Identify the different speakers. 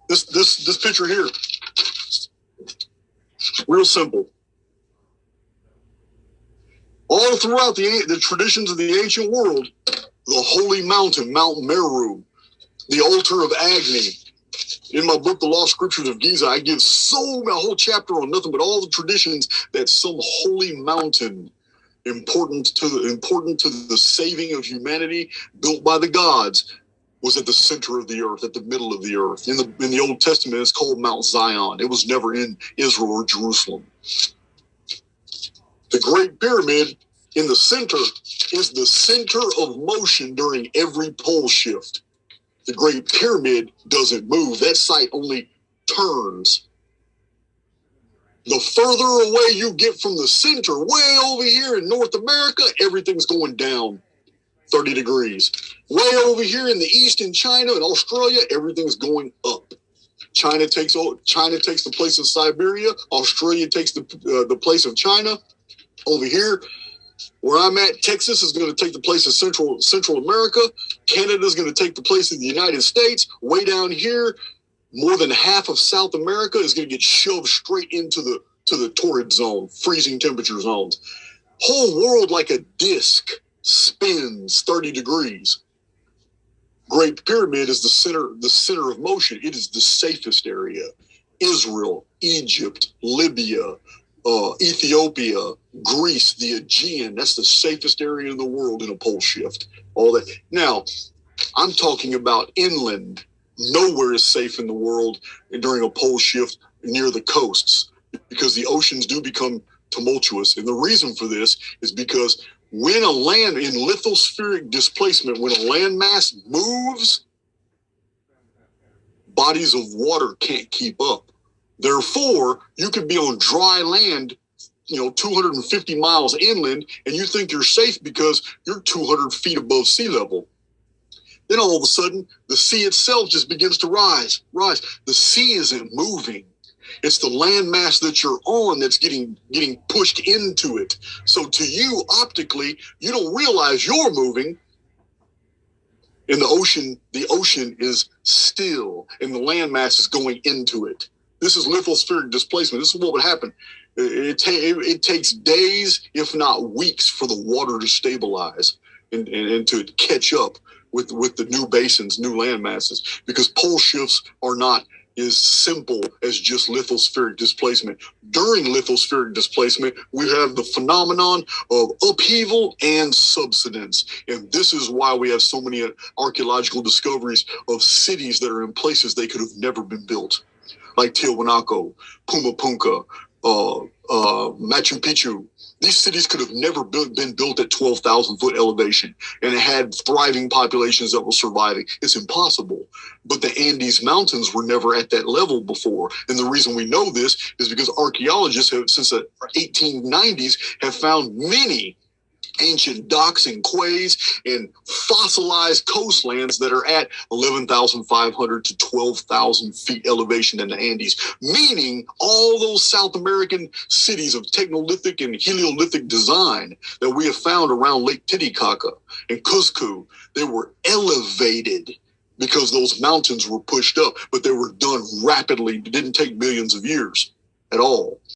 Speaker 1: This picture here, real simple. All throughout the traditions of the ancient world, the holy mountain, Mount Meru, the altar of Agni. In my book, The Lost Scriptures of Giza, I give a whole chapter on nothing but all the traditions that some holy mountain important to the saving of humanity, built by the gods, was at the center of the earth, at the middle of the earth. In the Old Testament, it's called Mount Zion. It was never in Israel or Jerusalem. The Great Pyramid in the center is the center of motion during every pole shift. The Great Pyramid doesn't move. That site only turns. The further away you get from the center, way over here in North America, everything's going down 30 degrees. Way over here in the East, in China and Australia, everything's going up. China takes the place of Siberia. Australia takes the place of China. Over here, where I'm at, Texas is going to take the place of Central America. Canada is going to take the place of the United States. Way down here, more than half of South America is going to get shoved straight into the torrid zone, freezing temperature zones. Whole world, like a disc, spins 30 degrees. Great Pyramid is the center of motion. It is the safest area. Israel, Egypt, Libya, Ethiopia, Greece, the Aegean, that's the safest area in the world in a pole shift. All that. Now, I'm talking about inland. Nowhere is safe in the world during a pole shift near the coasts, because the oceans do become tumultuous. And the reason for this is because when a land in lithospheric displacement, when a landmass moves, bodies of water can't keep up. Therefore, you could be on dry land, 250 miles inland, and you think you're safe because you're 200 feet above sea level. Then all of a sudden, the sea itself just begins to rise. The sea isn't moving. It's the landmass that you're on that's getting pushed into it. So to you, optically, you don't realize you're moving. In the ocean is still, and the landmass is going into it. This is lithospheric displacement. This is what would happen. It takes days, if not weeks, for the water to stabilize and to catch up with the new basins, new land masses, because pole shifts are not as simple as just lithospheric displacement. During lithospheric displacement, we have the phenomenon of upheaval and subsidence. And this is why we have so many archaeological discoveries of cities that are in places they could have never been built, like Tiwanaku, Pumapunka, Machu Picchu. These cities could have never been built at 12,000 foot elevation, and it had thriving populations that were surviving. It's impossible. But the Andes Mountains were never at that level before. And the reason we know this is because archaeologists have, since the 1890s, have found many ancient docks and quays and fossilized coastlands that are at 11,500 to 12,000 feet elevation in the Andes, meaning all those South American cities of Technolithic and Heliolithic design that we have found around Lake Titicaca and Cuzco, they were elevated because those mountains were pushed up, but they were done rapidly. It didn't take millions of years at all.